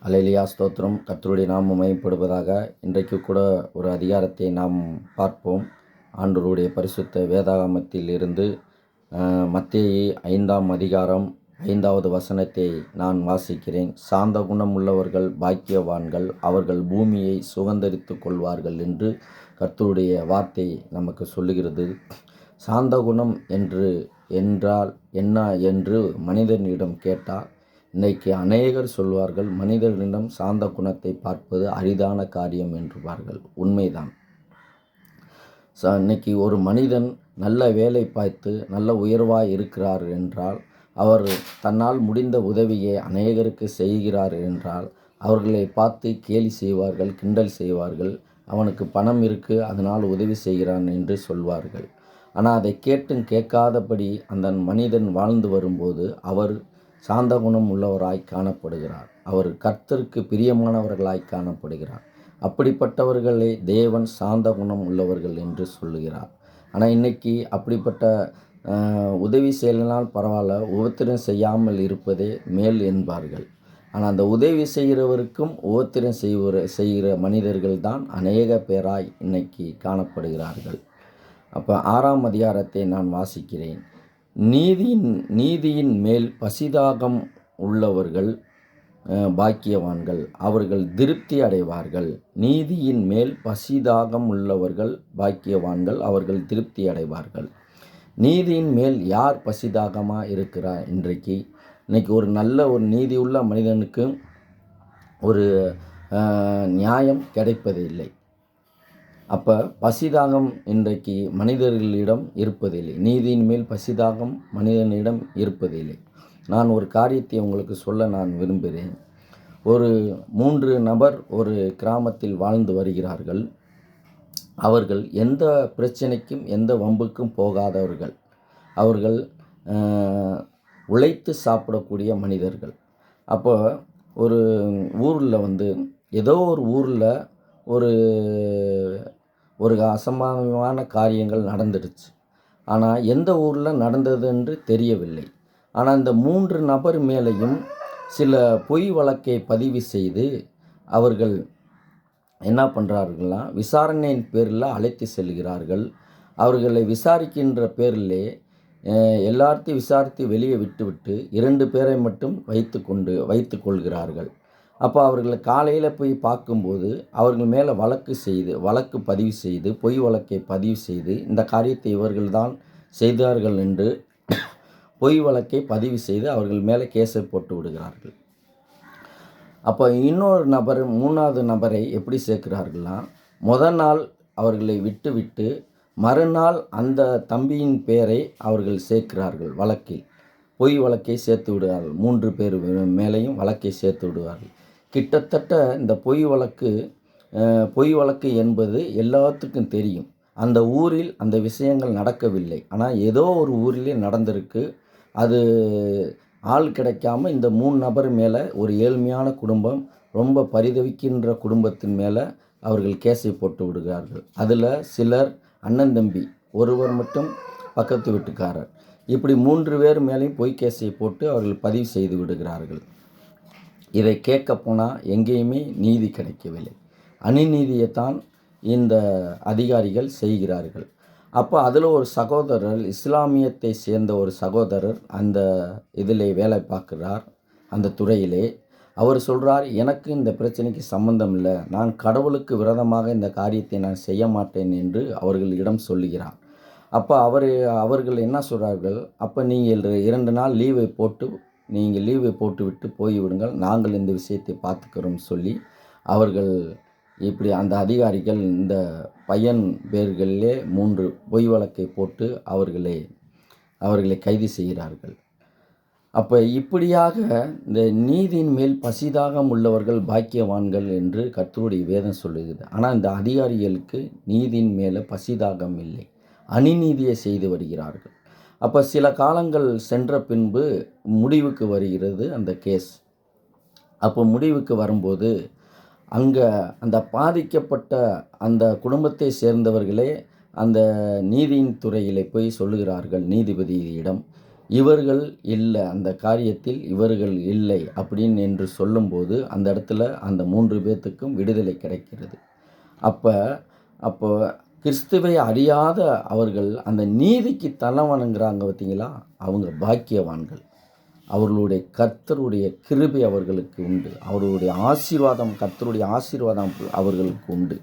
அல்லேலூயா ஸ்தோத்திரம். கர்த்தருடைய நாமம் மகிமைப்படுவதாக. இன்றைக்கு கூட ஒரு அதிகாரத்தை நாம் பார்ப்போம். ஆண்டவருடைய பரிசுத்த வேதாகமத்தில் இருந்து மத்தேயு 5ஆம் அதிகாரம் 5வது வசனத்தை நான் வாசிக்கிறேன். சாந்த குணம் உள்ளவர்கள் பாக்கியவான்கள், அவர்கள் பூமியை சுதந்தரித்து கொள்வார்கள் என்று கர்த்தருடைய வார்த்தை நமக்கு சொல்லுகிறது. சாந்த குணம் என்றால் என்ன என்று மனிதனிடம் கேட்டால் இன்றைக்கு அநேகர் சொல்வார்கள், மனிதர்களிடம் சாந்த குணத்தை பார்ப்பது அரிதான காரியம் என்றுவார்கள். உண்மைதான். இன்னைக்கு ஒரு மனிதன் நல்ல வேலை பார்த்து நல்ல உயர்வாய் இருக்கிறார் என்றால், அவர் தன்னால் முடிந்த உதவியை அநேகருக்கு செய்கிறார் என்றால், அவர்களை பார்த்து கேலி செய்வார்கள், கிண்டல் செய்வார்கள். அவனுக்கு பணம் இருக்குது, அதனால் உதவி செய்கிறான் என்று சொல்வார்கள். ஆனால் அதை கேட்டும் கேட்காதபடி அந்த மனிதன் வாழ்ந்து வரும்போது அவர் சாந்த குணம் உள்ளவராய் காணப்படுகிறார். அவர் கர்த்தருக்கு பிரியமானவர்களாய் காணப்படுகிறார். அப்படிப்பட்டவர்களே தேவன் சாந்த குணம் உள்ளவர்கள் என்று சொல்லுகிறார். ஆனால் இன்றைக்கி அப்படிப்பட்ட உதவி செய்யலாம் பரவாயில்ல, உபத்திரம் செய்யாமல் இருப்பதே மேல் என்பார்கள். ஆனால் அந்த உதவி செய்கிறவருக்கும் உபத்திரம் செய்கிற மனிதர்கள் தான் அநேக பேராய் இன்னைக்கு காணப்படுகிறார்கள். அப்போ 6ஆம் அதிகாரத்தை நான் வாசிக்கிறேன். நீதியின் மேல் பசிதாகம் உள்ளவர்கள் பாக்கியவான்கள், அவர்கள் திருப்தி அடைவார்கள். நீதியின் மேல் பசிதாகம் உள்ளவர்கள் பாக்கியவான்கள், அவர்கள் திருப்தி அடைவார்கள். நீதியின் மேல் யார் பசிதாகமாக இருக்கிறார்? இன்றைக்கி ஒரு நல்ல ஒரு நீதியுள்ள மனிதனுக்கு ஒரு நியாயம் கிடைப்பதில்லை. அப்போ பசிதாகம் இன்றைக்கு மனிதர்களிடம் இருப்பதில்லை. நீதியின் மேல் பசிதாகம் மனிதனிடம் இருப்பதில்லை. நான் ஒரு காரியத்தை உங்களுக்கு சொல்ல நான் விரும்புகிறேன். ஒரு 3 நபர் ஒரு கிராமத்தில் வாழ்ந்து வருகிறார்கள். அவர்கள் எந்த பிரச்சனைக்கும் எந்த வம்புக்கும் போகாதவர்கள். அவர்கள் உழைத்து சாப்பிடக்கூடிய மனிதர்கள். அப்போ ஒரு ஊரில் ஏதோ ஒரு ஊரில் ஒரு அசம்பாவிதமான காரியங்கள் நடந்துடுச்சு. ஆனால் எந்த ஊரில் நடந்தது என்று தெரியவில்லை. ஆனால் இந்த 3 நபர் மேலேயும் சில பொய் வழக்கை பதிவு செய்து அவர்கள் என்ன பண்ணுறார்கள்னா, விசாரணையின் பேரில் அழைத்து செல்கிறார்கள். அவர்களை விசாரிக்கின்ற பேரிலே எல்லாத்தையும் விசாரித்து வெளியே விட்டுவிட்டு 2 பேரை மட்டும் வைத்து கொள்கிறார்கள். அப்போ அவர்களை காலையில் போய் பார்க்கும்போது அவர்கள் மேலே வழக்கு பதிவு செய்து பொய் வழக்கை பதிவு செய்து இந்த காரியத்தை இவர்கள்தான் செய்தார்கள் என்று பொய் வழக்கை பதிவு செய்து அவர்கள் மேலே கேஸை போட்டு விடுகிறார்கள். அப்போ இன்னொரு நபர் 3வது நபரை எப்படி சேர்க்கிறார்கள்னா, முதல் நாள் அவர்களை விட்டுவிட்டு மறுநாள் அந்த தம்பியின் பெயரை அவர்கள் சேர்க்கிறார்கள். வழக்கில் பொய் வழக்கை சேர்த்து விடுவார்கள். 3 பேர் மேலேயும் வழக்கை சேர்த்து விடுவார்கள். கிட்டத்தட்ட இந்த பொய் வழக்கு என்பது எல்லாத்துக்கும் தெரியும். அந்த ஊரில் அந்த விஷயங்கள் நடக்கவில்லை. ஆனால் ஏதோ ஒரு ஊரிலே நடந்திருக்கு. அது ஆள் கிடைக்காம இந்த 3 நபர் மேலே ஒரு ஏழ்மையான குடும்பம், ரொம்ப பரிதவிக்கின்ற குடும்பத்தின் மேலே அவர்கள் கேஸை போட்டு விடுகிறார்கள். அதில் சிலர் அண்ணன் தம்பி, ஒருவர் மட்டும் பக்கத்து வீட்டுக்காரர். இப்படி 3 பேர் மேலேயும் பொய் கேஸை போட்டு அவர்கள் பதிவு செய்து விடுகிறார்கள். இதை கேட்க போனால் எங்கேயுமே நீதி கிடைக்கவில்லை. அநீதியைத்தான் இந்த அதிகாரிகள் செய்கிறார்கள். அப்போ அதில் ஒரு சகோதரர், இஸ்லாமியத்தை சேர்ந்த ஒரு சகோதரர் அந்த இதில் வேலை பார்க்குறார். அந்த துறையிலே அவர் சொல்கிறார், எனக்கு இந்த பிரச்சனைக்கு சம்பந்தம் இல்லை, நான் கடவுளுக்கு விரோதமாக இந்த காரியத்தை நான் செய்ய மாட்டேன் என்று அவர்களிடம் சொல்லுகிறார். அப்போ அவர்கள் என்ன சொல்கிறார்கள், அப்போ நீங்கள் 2 நாள் லீவை போட்டுவிட்டு போய்விடுங்கள், நாங்கள் இந்த விஷயத்தை பார்த்துக்கிறோம் சொல்லி அவர்கள் இப்படி அந்த அதிகாரிகள் இந்த பையன் பேர்களிலே 3 பொய் வழக்கை போட்டு அவர்களை கைது செய்கிறார்கள். அப்போ இப்படியாக இந்த நீதியின் மேல் பசிதாகம் உள்ளவர்கள் பாக்கியவான்கள் என்று கர்த்தருடைய வேதம் சொல்லுகிறது. ஆனால் இந்த அதிகாரிகளுக்கு நீதியின் மேலே பசிதாகம் இல்லை, அநீதியை செய்து வருகிறார்கள். அப்போ சில காலங்கள் சென்ற பின்பு முடிவுக்கு வருகிறது அந்த கேஸ். அப்போ முடிவுக்கு வரும்போது அங்கே அந்த பாதிக்கப்பட்ட அந்த குடும்பத்தை சேர்ந்தவர்களே அந்த நீதியின் துறையில் போய் சொல்லுகிறார்கள் நீதிபதியிடம், இவர்கள் இல்லை, அந்த காரியத்தில் இவர்கள் இல்லை அப்படின்னு என்று சொல்லும்போது அந்த இடத்துல அந்த 3 பேர்த்துக்கும் விடுதலை கிடைக்கிறது. அப்போ அப்போ கிறிஸ்துவை அறியாத அவர்கள் அந்த நீதிக்கு தலை வணங்குறாங்க பார்த்தீங்களா, அவங்க பாக்கியவான்கள். அவர்களுடைய கர்த்தருடைய கிருபை அவர்களுக்கு உண்டு. அவர்களுடைய ஆசீர்வாதம், கர்த்தருடைய ஆசீர்வாதம் அவர்களுக்கு உண்டு.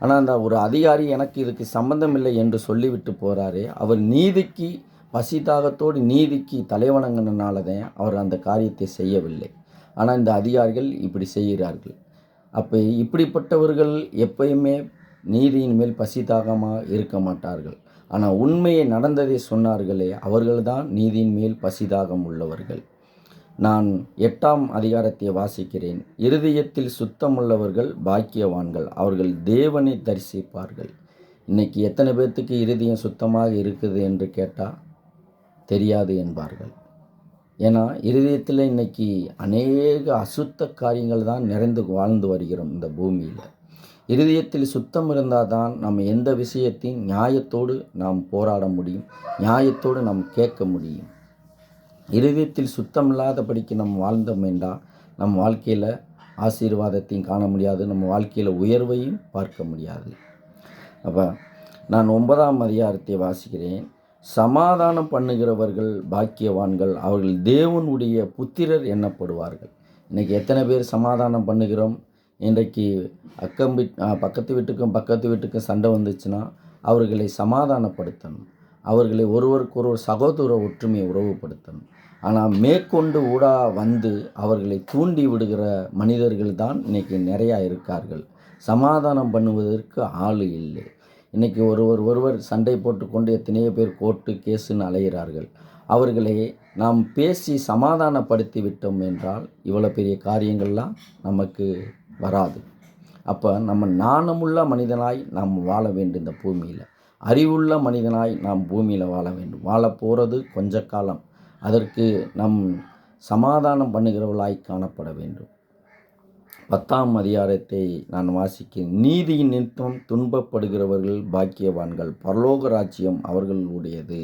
ஆனால் அந்த ஒரு அதிகாரி எனக்கு இதுக்கு சம்பந்தம் இல்லை என்று சொல்லிவிட்டு போகிறாரே, அவர் நீதிக்கு பசிதாகத்தோடு நீதிக்கு தலைவணங்கினால தான் அவர் அந்த காரியத்தை செய்யவில்லை. ஆனால் இந்த அதிகாரிகள் இப்படி செய்கிறார்கள். அப்போ இப்படிப்பட்டவர்கள் எப்பயுமே நீதியின் மேல் பசிதாகமாக இருக்க மாட்டார்கள். ஆனால் உண்மையை நடந்ததை சொன்னார்களே, அவர்கள்தான் நீதியின் மேல் பசிதாகம் உள்ளவர்கள். நான் 8ஆம் அதிகாரத்தை வாசிக்கிறேன். இருதயத்தில் சுத்தமுள்ளவர்கள் பாக்கியவான்கள், அவர்கள் தேவனை தரிசிப்பார்கள். இன்றைக்கி எத்தனை பேர்த்துக்கு இருதயம் சுத்தமாக இருக்குது என்று கேட்டால் தெரியாது என்பார்கள். ஏன்னா இருதயத்தில் இன்றைக்கி அநேக அசுத்த காரியங்கள் தான் நிறைந்து வாழ்ந்து வருகிறோம் இந்த பூமியில். இருதயத்தில் சுத்தம் இருந்தால் தான் நம்ம எந்த விஷயத்தையும் நியாயத்தோடு நாம் போராட முடியும், நியாயத்தோடு நாம் கேட்க முடியும். இருதயத்தில் சுத்தம் இல்லாதபடிக்கு நம்ம வாழ்ந்தோம் என்றால் நம் வாழ்க்கையில் ஆசீர்வாதத்தையும் காண முடியாது, நம்ம வாழ்க்கையில் உயர்வையும் பார்க்க முடியாது. அப்போ நான் 9ஆம் அதிகாரத்தை வாசிக்கிறேன். சமாதானம் பண்ணுகிறவர்கள் பாக்கியவான்கள், அவர்கள் தேவனுடைய புத்திரர் எண்ணப்படுவார்கள். இன்றைக்கி எத்தனை பேர் சமாதானம் பண்ணுகிறோம்? இன்றைக்கு பக்கத்து வீட்டுக்கும் சண்டை வந்துச்சுன்னா அவர்களை சமாதானப்படுத்தணும், அவர்களை ஒருவருக்கொருவர் சகோதர ஒற்றுமையை உறவுபடுத்தணும். ஆனால் மேற்கொண்டு வந்து அவர்களை தூண்டி விடுகிற மனிதர்கள் தான் இன்றைக்கி நிறையா இருக்கார்கள். சமாதானம் பண்ணுவதற்கு ஆள் இல்லை. இன்றைக்கி ஒருவர் சண்டை போட்டுக்கொண்டு எத்தனையோ பேர் கோர்ட்டு கேஸுன்னு அலைகிறார்கள். அவர்களை நாம் பேசி சமாதானப்படுத்தி விட்டோம் என்றால் இவ்வளோ பெரிய காரியங்கள்லாம் நமக்கு வராது. அப்போ நம்ம நாணமுள்ள மனிதனாய் நாம் வாழ வேண்டும். இந்த பூமியில் அறிவுள்ள மனிதனாய் நாம் பூமியில் வாழ வேண்டும். வாழ போகிறது கொஞ்ச காலம். அதற்கு நம் சமாதானம் பண்ணுகிறவர்களாய் காணப்பட வேண்டும். 10ஆம் அதிகாரத்தை நான் வாசிக்கிறேன். நீதியின் நிமித்தம் துன்பப்படுகிறவர்கள் பாக்கியவான்கள், பரலோக ராஜ்யம் அவர்களுடையது.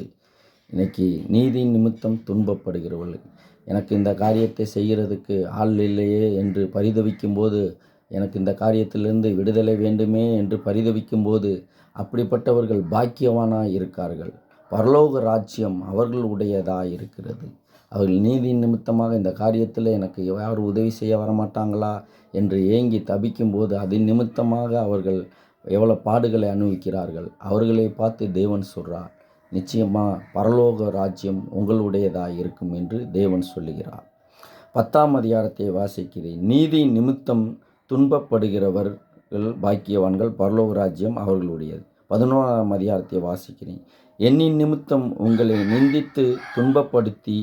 இன்றைக்கி நீதியின் நிமித்தம் துன்பப்படுகிறவர்கள், எனக்கு இந்த காரியத்தை செய்கிறதுக்கு ஆள் இல்லையே என்று பரிதவிக்கும்போது, எனக்கு இந்த காரியத்திலிருந்து விடுதலை வேண்டுமே என்று பரிதவிக்கும்போது அப்படிப்பட்டவர்கள் பாக்கியவானாக இருக்கார்கள். பரலோக ராஜ்யம் அவர்களுடையதாக இருக்கிறது. அவர்கள் நீதியின் நிமித்தமாக இந்த காரியத்தில் எனக்கு யாரும் உதவி செய்ய வரமாட்டாங்களா என்று ஏங்கி தபிக்கும்போது அதன் நிமித்தமாக அவர்கள் எவ்வளோ பாடுகளை அனுபவிக்கிறார்கள். அவர்களை பார்த்து தேவன் சொல்கிறார், நிச்சயமாக பரலோக ராஜ்யம் உங்களுடையதாக இருக்கும் என்று தேவன் சொல்லுகிறார். 10ஆம் அதிகாரத்தை வாசிக்கிறேன். நீதியின் நிமித்தம் துன்பப்படுகிறவர்கள் பாக்கியவான்கள், பரலோக ராஜ்யம் அவர்களுடையது. 11ஆம் அதிகாரத்தை வாசிக்கிறேன். என்னின் நிமித்தம் உங்களை நிந்தித்து துன்பப்படுத்தி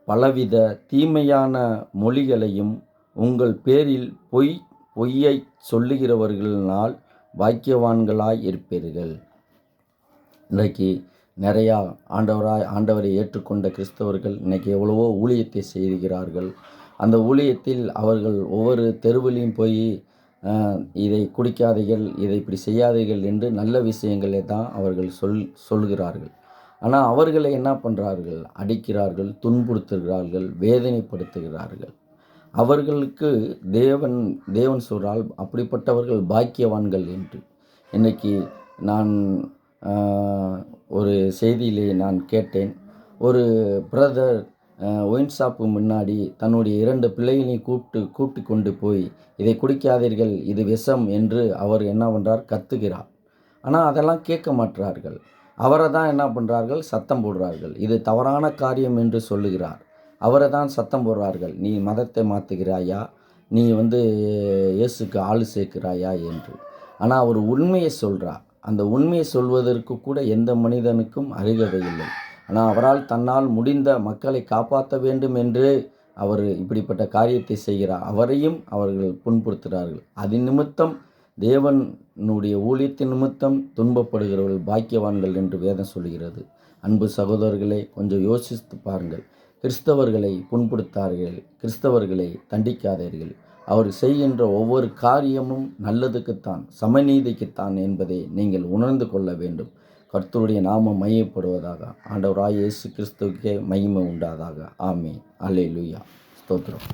பலவித தீமையான மொழிகளையும் உங்கள் பேரில் பொய்யை சொல்லுகிறவர்களினால் பாக்கியவான்களாய் இருப்பீர்கள். இன்றைக்கு நிறையா ஆண்டவரை ஏற்றுக்கொண்ட கிறிஸ்தவர்கள் இன்றைக்கி எவ்வளவோ ஊழியத்தை செய்கிறார்கள். அந்த ஊழியத்தில் அவர்கள் ஒவ்வொரு தெருவிலையும் போய் இதை குடிக்காதீர்கள், இதை இப்படி செய்யாதீர்கள் என்று நல்ல விஷயங்களை தான் அவர்கள் சொல்கிறார்கள். ஆனால் அவர்களை என்ன பண்ணுறார்கள்? அடிக்கிறார்கள், துன்புறுத்துகிறார்கள், வேதனைப்படுத்துகிறார்கள். அவர்களுக்கு தேவன் சொல்றால் அப்படிப்பட்டவர்கள் பாக்கியவான்கள் என்று. இன்றைக்கி நான் ஒரு செய்தியிலே நான் கேட்டேன். ஒரு பிரதர் ஒயின் ஷாப்பு முன்னாடி தன்னுடைய 2 பிள்ளைகளையும் கூப்பிட்டு கொண்டு போய் இதை குடிக்காதீர்கள், இது விஷம் என்று அவர் என்ன பண்ணுறார்? கத்துகிறார். ஆனால் அதெல்லாம் கேட்க மாட்டார்கள். அவரை தான் என்ன பண்ணுறார்கள்? சத்தம் போடுறார்கள். இது தவறான காரியம் என்று சொல்லுகிறார். அவரை தான் சத்தம் போடுறார்கள். நீ மதத்தை மாற்றுகிறாயா, நீ இயேசுக்கு ஆள் சேர்க்கிறாயா என்று. ஆனால் அவர் உண்மையை சொல்கிறார். அந்த உண்மையை சொல்வதற்கு கூட எந்த மனிதனுக்கும் அருகதை இல்லை. ஆனால் அவரால் தன்னால் முடிந்த மக்களை காப்பாற்ற வேண்டும் என்று அவர் இப்படிப்பட்ட காரியத்தை செய்கிறார். அவரையும் அவர்கள் புண்படுத்துகிறார்கள். அதன் நிமித்தம் தேவனுடைய ஊழியத்தின் நிமித்தம் துன்பப்படுகிறவர்கள் பாக்கியவான்கள் என்று வேதம் சொல்கிறது. அன்பு சகோதரர்களே, கொஞ்சம் யோசித்து பாருங்கள். கிறிஸ்தவர்களை புண்படுத்தார்கள், கிறிஸ்தவர்களை தண்டிக்காதீர்கள். அவர் செய்கின்ற ஒவ்வொரு காரியமும் நல்லதுக்குத்தான், சமநீதிக்குத்தான் என்பதை நீங்கள் உணர்ந்து கொள்ள வேண்டும். கர்த்தருடைய நாமம் மையப்படுவதாக. ஆண்டவராய் இயேசு கிறிஸ்துவுக்கே மகிமை உண்டாதாக. ஆமென். அல்லேலூயா. ஸ்தோத்திரம்.